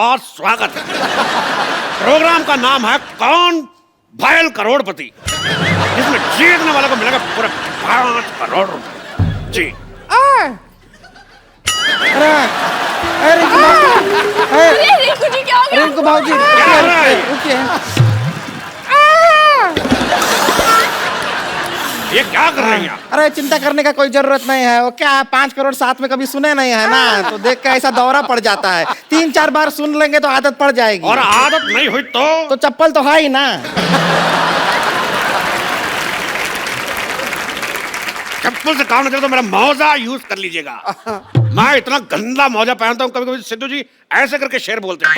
बहुत स्वागत है। प्रोग्राम का नाम है कौन भयल करोड़पति, जिसमें जीतने वाले को मिलेगा पूरे 5 करोड़ रुपए। जी रिंकू जी क्या हो गया? रिंकू भाजी ये क्या कर रही हैं आप? अरे चिंता करने का कोई जरूरत नहीं है। वो क्या 5 करोड़ साथ में कभी सुने नहीं है ना, तो देख के ऐसा दौरा पड़ जाता है। 3-4 बार सुन लेंगे तो आदत पड़ जाएगी। और आदत नहीं हुई तो चप्पल तो है ही ना। चप्पल से काम नहीं चलता तो मेरा मौजा यूज कर लीजिएगा। मैं इतना गंदा मौजा पहनता हूँ, कभी कभी सिद्धू जी ऐसे करके शेर बोलते हैं।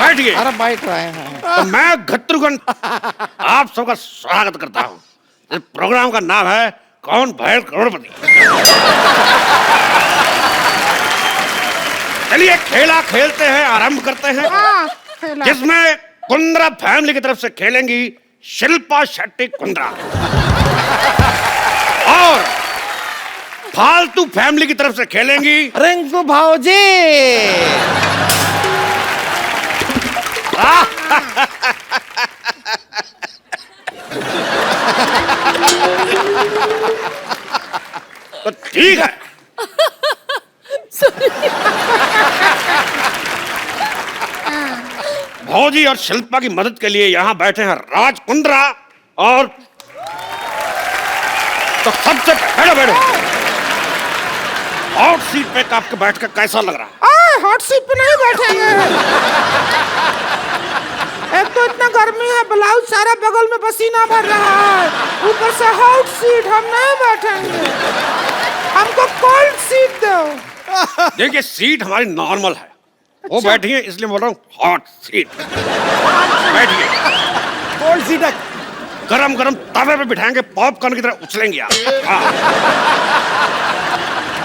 बैठिए। अरे बैठ रहे हैं। तो मैं घट्टुगन आप सबका स्वागत करता हूँ। इस प्रोग्राम का नाम है कौन भयल करोड़पति। चलिए खेला खेलते हैं, आरंभ करते हैं। जिसमें कुंद्रा फैमिली की तरफ से खेलेंगी शिल्पा शेट्टी कुंद्रा, और फालतू फैमिली की तरफ से खेलेंगी रिंकू भाजी। तो ठीक है। भौजी और शिल्पा की मदद के लिए यहाँ बैठे हैं राज कुंद्रा, और तो सबसे पहले बैठो। हॉट सीट पे आपके बैठ कर कैसा लग रहा है? हॉट सीट पे नहीं बैठेंगे। एक तो इतना गर्मी है, ब्लाउज सारा बगल में पसीना भर रहा है, ऊपर से हॉट सीट, हम नहीं बैठेंगे। हमको कोल्ड सीट दो। देखिए सीट हमारी नॉर्मल है। वो बैठी है इसलिए बोल रहा हूँ हॉट सीट। बैठिए। कोल्ड सीट है। गरम गरम तवे पे बिठाएंगे, पॉपकॉर्न की तरह उछलेंगे आप।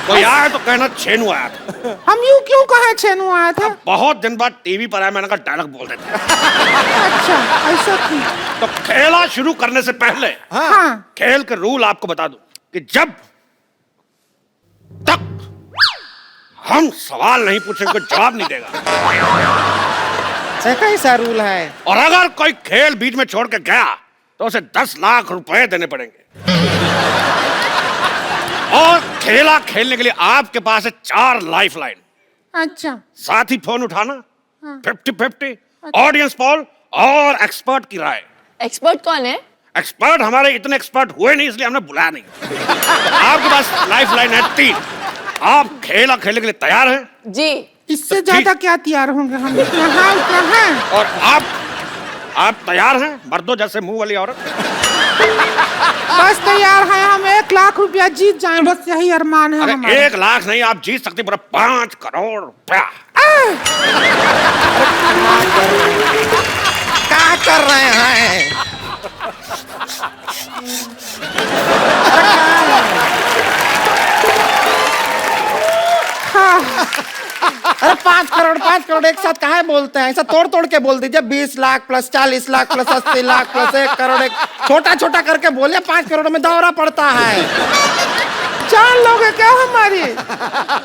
कोई आया तो कहना छेनू आया था। हम यूं क्यों कहे छेनू आया था? बहुत दिन बाद टीवी पर आया, मैंने कहा डायलॉग बोल देते हैं। अच्छा ऐसा थी। तो खेला शुरू करने से पहले हाँ। खेल के रूल आपको बता दूं कि जब तक हम सवाल नहीं पूछेंगे कोई जवाब नहीं देगा। कैसा रूल है? और अगर कोई खेल बीच में छोड़ के गया तो उसे 10 लाख रुपए देने पड़ेंगे। और खेला खेलने के लिए आपके पास है 4 लाइफ लाइन। अच्छा। साथ ही फोन उठाना, 50-50, ऑडियंस पोल और एक्सपर्ट की राय। एक्सपर्ट कौन है? एक्सपर्ट हमारे इतने एक्सपर्ट हुए नहीं इसलिए हमने बुलाया नहीं। आपके पास लाइफ लाइन है 3। आप खेला खेलने के लिए तैयार हैं? जी। इससे ज्यादा क्या तैयार होंगे हम? उतना है। और आप तैयार हैं मर्दों जैसे मुंह वाली औरत? बस तैयार है हम। 1 लाख रुपया जीत जाए, बस यही अरमान है हमारा। 1 लाख नहीं, आप जीत सकते पूरा 5 करोड़ रुपया। क्या कर रहे हैं? अरे 5 करोड़ एक साथ काहे बोलते हैं? ऐसा तोड़ तोड़ के बोल दीजिए। 20 lakh plus 40 lakh plus 80 lakh plus 1 crore. एक छोटा छोटा करके बोलिए। 5 करोड़ में दौरा पड़ता है। जान लोगे क्या हमारी?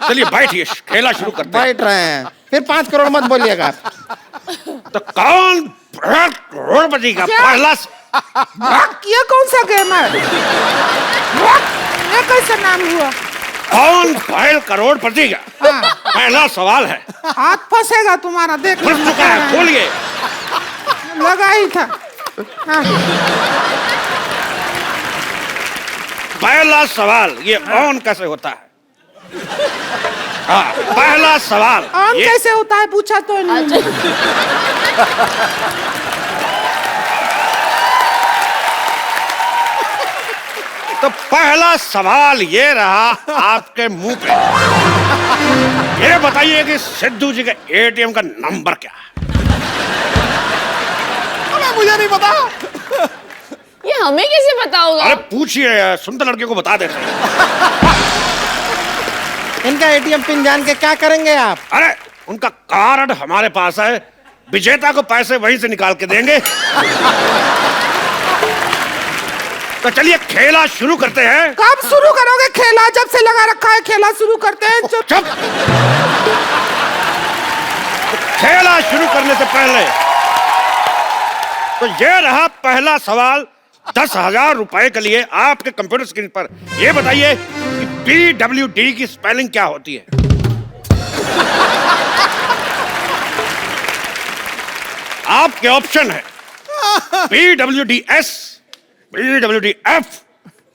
चलिए बैठिए, खेला शुरू करते हैं। बैठ रहे हैं, फिर 5 करोड़ मत बोलिएगा। तो कौन करोड़पति का पहला ये कौन सा गेम है? ये कैसा नाम हुआ? कौन भयल करोड़पति का पहला सवाल है। हाथ फंसेगा तुम्हारा, देख। फंस चुका है, खोलिए। लगा ही था। हाँ। पहला सवाल, ये ऑन कैसे होता है? हाँ, पहला सवाल ऑन कैसे होता है पूछा तो नहीं। तो पहला सवाल ये रहा आपके मुंह पे। ये बताइए कि सिद्धू जी के एटीएम का नंबर क्या है? मुझे नहीं पता। ये हमें कैसे पता होगा? अरे पूछिए, सुंदर लड़कियों को बता देते हैं। इनका एटीएम पिन जान के क्या करेंगे आप? अरे उनका कार्ड हमारे पास है, विजेता को पैसे वहीं से निकाल के देंगे। तो चलिए खेला शुरू करते हैं। कब शुरू करोगे खेला? जब से लगा रखा है खेला शुरू करते हैं। चुप। खेला शुरू करने से पहले तो ये रहा पहला सवाल 10,000 रुपए के लिए आपके कंप्यूटर स्क्रीन पर। ये बताइए कि PWD की स्पेलिंग क्या होती है? आपके ऑप्शन है PWDS, PWDF,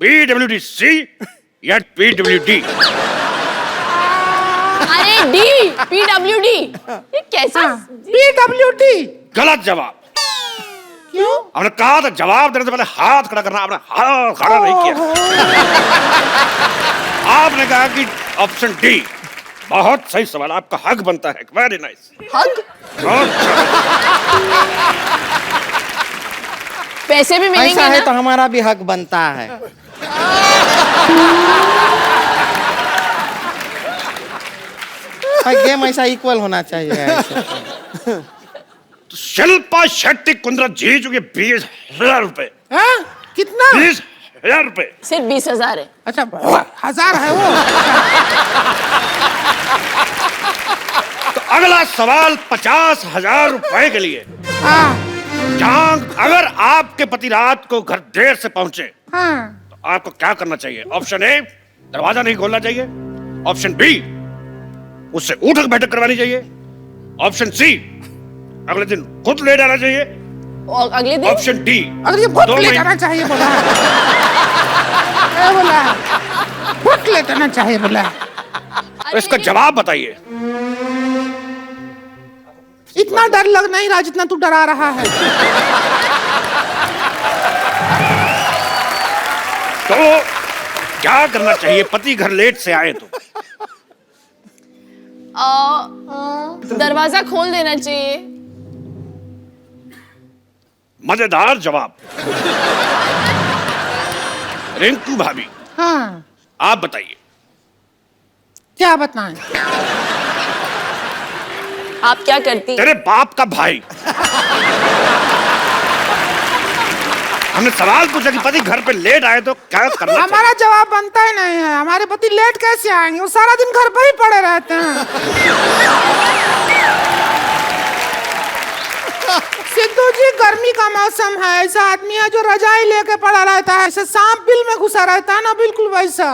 PWDC या PWD। अरे डी, PWD। ये कैसा? PWD। गलत जवाब। क्यों? हमने कहा था जवाब देने से पहले हाथ खड़ा करना, आपने हाथ खड़ा नहीं किया। आपने कहा कि ऑप्शन डी। बहुत सही सवाल, आपका हक बनता है। Very nice. हक? बहुत पैसे भी ऐसा मिलेंगे है ना? तो हमारा भी हक बनता है। गेम ऐसा इक्वल होना चाहिए ऐसे। शिल्पा शेट्टी कुंद्रा जी चुके 20,000 रुपए। हाँ? कितना? 20,000 रुपए। सिर्फ 20,000 है। अच्छा 1,000 है वो। तो अगला सवाल 50,000 रुपए के लिए। हाँ जहां अगर आपके पति रात को घर देर से पहुंचे हाँ। तो आपको क्या करना चाहिए? ऑप्शन ए, दरवाजा नहीं खोलना चाहिए। ऑप्शन बी, उससे उठक बैठक करवानी चाहिए। ऑप्शन सी, अगले दिन खुद ले जाना चाहिए। और अगले दिन? ऑप्शन डी, अगर ये भूत 2 ले महीने। जाना चाहिए बोला। क्या बोला? भूत ले जाना चाहिए बोला। तो इसका जवाब बताइए। इतना डर लग नहीं रहा जितना तू डरा रहा है। तो क्या करना चाहिए पति घर लेट से आए तो? दरवाजा खोल देना चाहिए। मजेदार जवाब। रिंकू भाभी, हाँ आप बताइए। क्या बताएं? आप क्या करती? तेरे बाप का भाई। हमने सवाल पूछा कि पति घर पे लेट आए तो क्या करना चाहिए? हमारा जवाब बनता ही नहीं है। हमारे पति लेट कैसे आएंगे? वो सारा दिन घर पर ही पड़े रहते हैं। सिद्धू जी, गर्मी का मौसम है, ऐसा आदमी है जो रजाई लेके पड़ा रहता है, ऐसे सांप बिल में घुसा रहता है ना, बिल्कुल वैसा।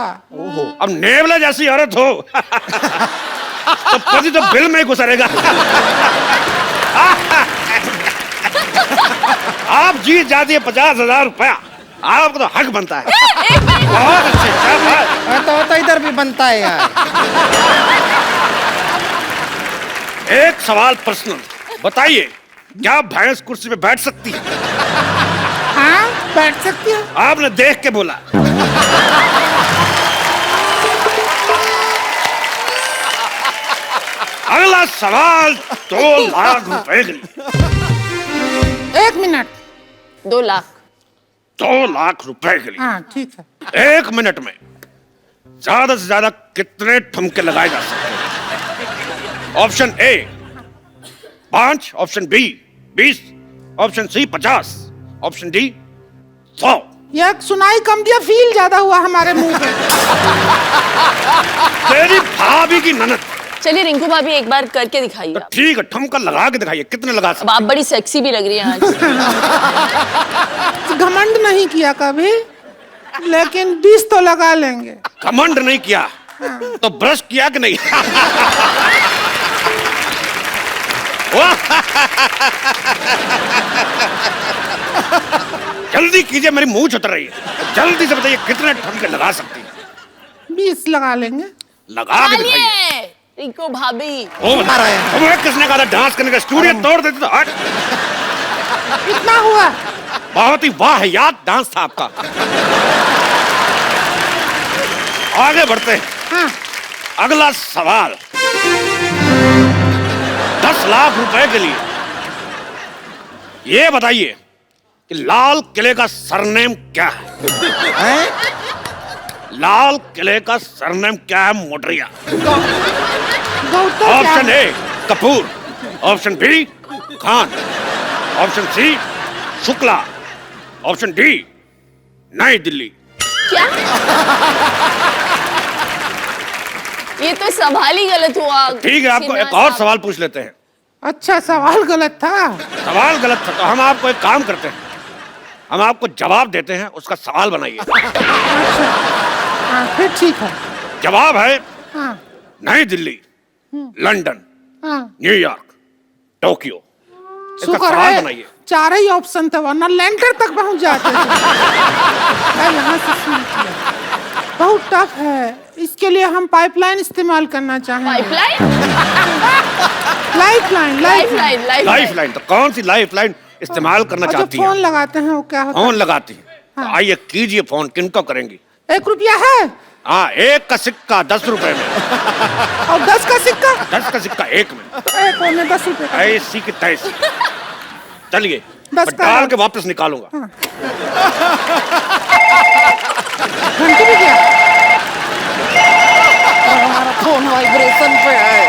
अब नेवला जैसी औरत हो तो पति तो बिल में ही घुसा रहेगा। आप जीत जाती है 50,000 रुपया। आपको तो हक बनता है। बहुत अच्छे, शाबाश। तो इधर भी बनता है यार। एक सवाल पर्सनल, बताइए क्या भैंस कुर्सी पे बैठ सकती है? हाँ बैठ सकती है। आपने देख के बोला। अगला सवाल 2 लाख रुपए के लिए। 1 मिनट। 2 लाख। 2 लाख रुपए के लिए। हाँ ठीक है। 1 मिनट में ज्यादा से ज्यादा कितने ठुमके लगाए जा सकते हैं? Option A 5, option B 20, option C 50, option D 100। ये सुनाई कम दिया, फील ज्यादा हुआ हमारे मुंह पे। तेरी भाभी की ननद। चलिए रिंकू भाभी एक बार करके दिखाइए तो आप। ठीक है, ठुमका लगा के दिखाइए, कितने लगा अब सकते? आप बड़ी सेक्सी भी लग रही हैं आज। घमंड नहीं किया कभी, लेकिन 20 तो लगा लेंगे। घमंड नहीं किया तो ब्रश किया कि नहीं? जल्दी कीजिए, मेरी मुंह चुतर रही है। जल्दी से बताइए कितने ठुमके लगा सकती है? 20 लगा लेंगे। लगा के दिखाइए। चलिए रिंकू भाभी। ओ बता रहे हैं। अब किसने कहा था डांस करने का? स्टूडियो तोड़ देते तो हट। कितना हुआ? बहुत ही वाहियात डांस था आपका। आगे बढ़ते हैं। हाँ अगला सवाल 10 लाख रुपए के लिए। ये बताइए कि लाल किले का सरनेम क्या है? हैं? लाल किले का सरनेम क्या है Motaria? Gautam option A Kapoor, option B Khan, option C Shukla, option D New Delhi. क्या? ये तो सवाल ही गलत हुआ। ठीक है, आपको एक और सवाल पूछ लेते हैं। अच्छा, सवाल गलत था। सवाल गलत था तो हम आपको एक काम करते हैं, हम आपको जवाब देते हैं, उसका सवाल बनाइए। अच्छा, हाँ फिर ठीक है। जवाब है हाँ नई दिल्ली, लंदन, हाँ, न्यूयॉर्क, टोक्यो। इसका शुक्र सवाल है बनाइए। चार ही ऑप्शन थे, वरना लैंडर तक पहुंच जाते थे। मैं यहाँ से शुरू किया। बहुत टफ है, इसके लिए हम पाइपलाइन इस्तेमाल करना चाहेंगे। Pipeline? Lifeline, lifeline, life line? तो कौन सी लाइफ लाइन इस्तेमाल करना और जो चाहती फोन हैं? लगाते हैं वो क्या होता फोन लगाती हैं? हाँ। तो आइए कीजिए फोन। किनको करेंगी? है? 1 रुपया है हाँ, 1 का सिक्का 10 रुपए में, और 10 का सिक्का 10 का सिक्का 1 में। एक और में 10 रुपए का। ऐसी की तैसी। चलिए, 10 मैं का डाल है। के वापस निकालूंगा। घंटी भी गया। हमारा फोन वाइब्रेशन पे है।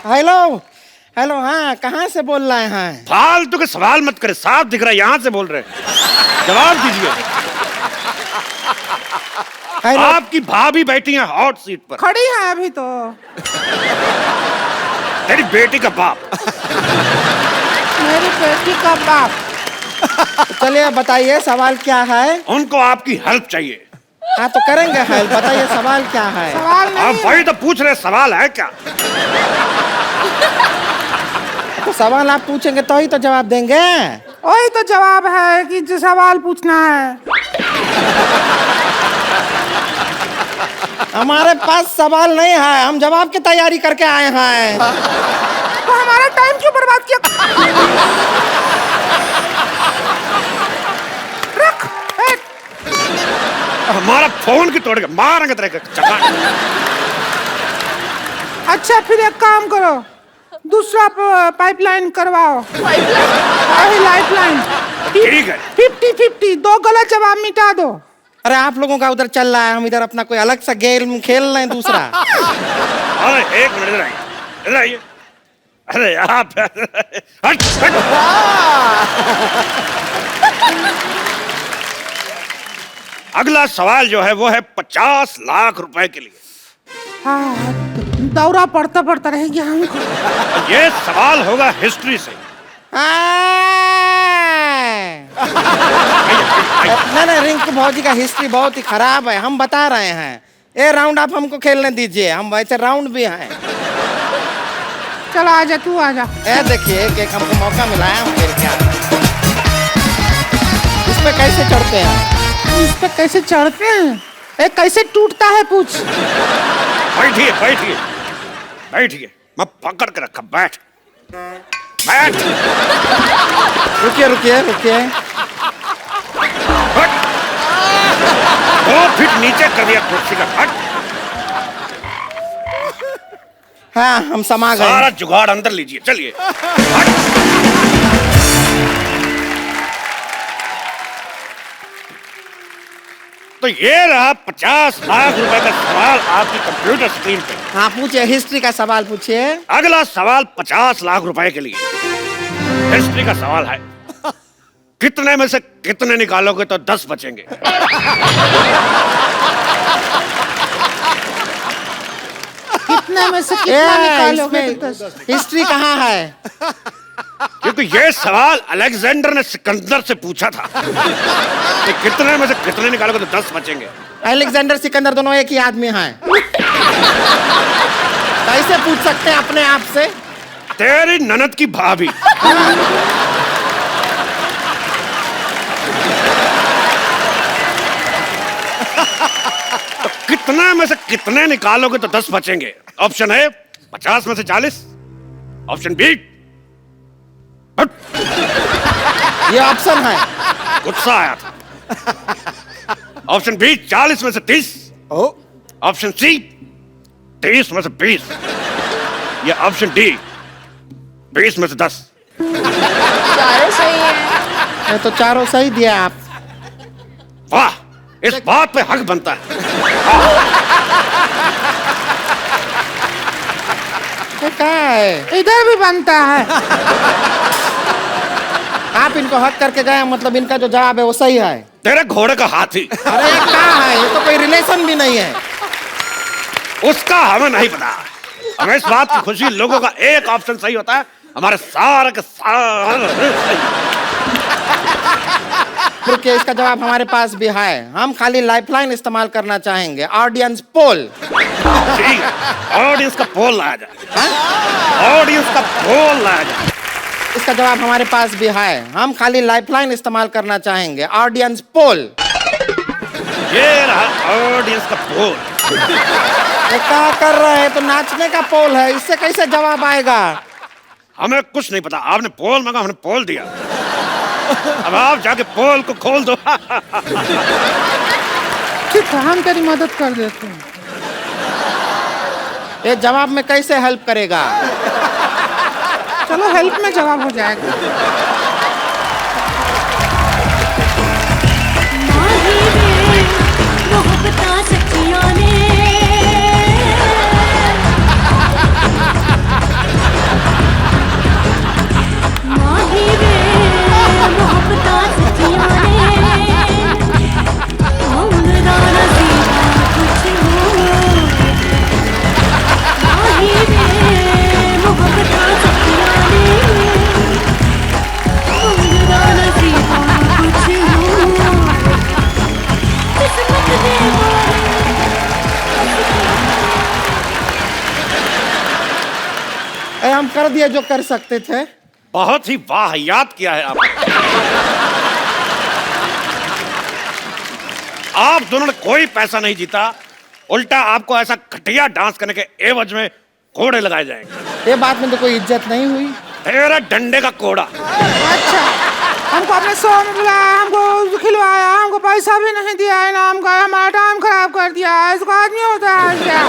हेलो हेलो, हाँ कहाँ से बोल रहे हैं? फालतू के सवाल मत करे, साफ दिख रहा है यहाँ से बोल रहे हैं। जवाब दीजिए। हेलो, आपकी भाभी बैठी है हॉट सीट पर, खड़ी है अभी तो। तेरी बेटी का बाप। मेरी बेटी का बाप। चलिए बताइए सवाल क्या है? उनको आपकी हेल्प चाहिए। हाँ तो करेंगे हेल्प, बताइए सवाल क्या है? सवाल आप नहीं वही तो पूछ रहे, सवाल है क्या? तो सवाल आप पूछेंगे तो ही तो जवाब देंगे। वही तो जवाब है कि जो सवाल पूछना है। हमारे पास सवाल नहीं है, हम जवाब की तैयारी करके आए हैं। तो हमारा टाइम क्यों बर्बाद किया? रख। हमारा फोन की तोड़ के मारेंगे तेरे को चका। अच्छा फिर एक काम करो, दूसरा पाइपलाइन करवाओ। लाइफलाइन। ठीक है। 50-50, 2 गलत जवाब मिटा दो। अरे आप लोगों का उधर चल रहा है, हम इधर अपना कोई अलग सा गेम खेल रहे हैं दूसरा। अरे एक मिनट, इधर आइए, इधर आइए। अरे आप हट, हट। अगला सवाल जो है वो है 50 लाख रुपए के लिए। हाँ, दौरा पड़ता पड़ता रह गया हमको। ये सवाल होगा हिस्ट्री से। नहीं, रिंकू भौजी का हिस्ट्री बहुत ही खराब है, हम बता रहे हैं। ये राउंड आप हमको खेलने दीजिए, हम वैसे राउंड भी हैं। चलो आजा, तू आजा। ये देखिए एक हमको मौका मिला है, हम खेल के आए। इस पे कैसे चढ़ते हैं? इस पे कैसे चढ़ते हैं? ए, कैसे टूटता है पूछ। बैठिए, बैठिए, बैठिए। मैं पकड़ के रखा, बैठ, बैठ। रुकिए रुकिए रुकिए। हट। 2 फीट नीचे कर दिया कुर्सी का। हट। हाँ हम समा गए। सारा जुगाड़ अंदर लीजिए, चलिए। हट। तो ये रहा 50 लाख रुपए का सवाल आपकी कंप्यूटर स्क्रीन पे। हाँ पूछिए, हिस्ट्री का सवाल पूछिए। अगला सवाल 50 लाख रुपए के लिए। हिस्ट्री का सवाल है, कितने में से कितने निकालोगे तो 10 बचेंगे? कितने में से कितना निकालोगे? हिस्ट्री कहाँ है? क्योंकि ये सवाल अलेक्जेंडर ने सिकंदर से पूछा था कि कितने में से कितने निकालोगे तो 10 बचेंगे। अलेक्जेंडर सिकंदर दोनों एक ही आदमी हैं। कैसे पूछ सकते हैं अपने आप से? तेरी ननद की भाभी। तो कितने में से कितने निकालोगे तो 10 बचेंगे? ऑप्शन है 50 में से 40, ऑप्शन बी। ये ऑप्शन है। गुस्सा आया था। ऑप्शन बी 40 में से 30, ऑप्शन सी 30 में से 20, या ऑप्शन डी 20 में से 10। चारों सही है। ये तो चारों सही दिया आप। वाह, इस बात पे हक बनता है। ये क्या है? इधर भी बनता है। आप इनको हक करके गए, मतलब इनका जो जवाब है वो सही है। तेरे घोड़े का हाथी अरे ये क्या है, ये तो कोई रिलेशन भी नहीं है। उसका हमें नहीं पता। हमें इस बात की खुशी, लोगों का एक ऑप्शन सही होता है, हमारे सारे के सारे सही। क्योंकि इसका जवाब हमारे पास भी है। हम खाली लाइफलाइन इस्तेमाल करना चाहेंगे, ऑडियंस पोल। ठीक है, ऑडियंस का पोल लाया जाए। ऑडियंस का पोल लाया जाए। इसका जवाब हमारे पास भी है। हम खाली लाइफलाइन इस्तेमाल करना चाहेंगे, ऑडियंस पोल। ये रहा ऑडियंस का पोल। ये क्या कर रहे हैं, तो नाचने का पोल है, इससे कैसे जवाब आएगा? हमें कुछ नहीं पता, आपने पोल मांगा, हमने पोल दिया। अब आप जाके पोल को खोल दो। ठीक है, हम तेरी मदद कर देते हैं। ये जवाब में कैसे हेल्प करेगा? चलो हेल्प में जवाब हो जाएगा। हम कर दिए जो कर सकते थे। बहुत ही वाहियात किया है आपने। आप दोनों ने कोई पैसा नहीं जीता, उल्टा आपको ऐसा घटिया डांस करने के एवज में कोड़े लगाए जाएंगे। ये बात में तो कोई इज्जत नहीं हुई। तेरा डंडे का कोड़ा। अच्छा, हमको अपने शो में बुलाया, हमको खिलवाया, हमको पैसा भी नहीं दिया है, ना हमका हमारा टाइम खराब कर दिया है। इसको आदमी होता है क्या?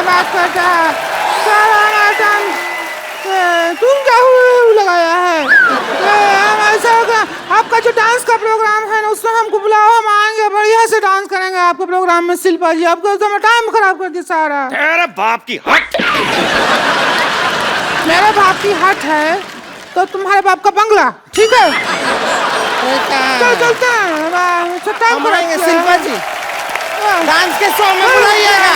बात करता है सारा हमारा टाइम तुम क्या लगाया है? आपका जो डांस का प्रोग्राम है ना, उसमें हमको बुलाओ, हम आएंगे, बढ़िया से डांस करेंगे आपके प्रोग्राम में। शिल्पा जी, आपको तो टाइम खराब कर दिया सारा। तेरे बाप की हट। मेरे बाप की हट है तो तुम्हारे बाप का बंगला, ठीक है? चल चलते हैं, टाइम बुलाएंगे शिल्पा जी, डांस के शो में बुलाइएगा।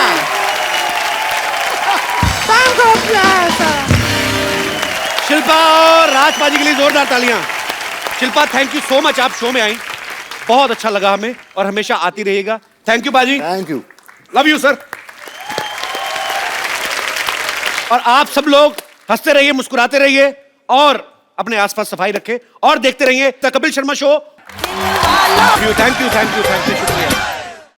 टाइम खराब किया है सारा। शिल्पा और राजबाजी के लिए जोरदार तालियां। Shilpa, thank you so much, आप शो में आई, बहुत अच्छा लगा हमें, और हमेशा आती रहिएगा। थैंक यू बाजी। Thank you. Love you sir. और आप सब लोग हंसते रहिए, मुस्कुराते रहिए, और अपने आसपास सफाई रखें, और देखते रहिए the Kapil Sharma show. Thank you, शुक्रिया।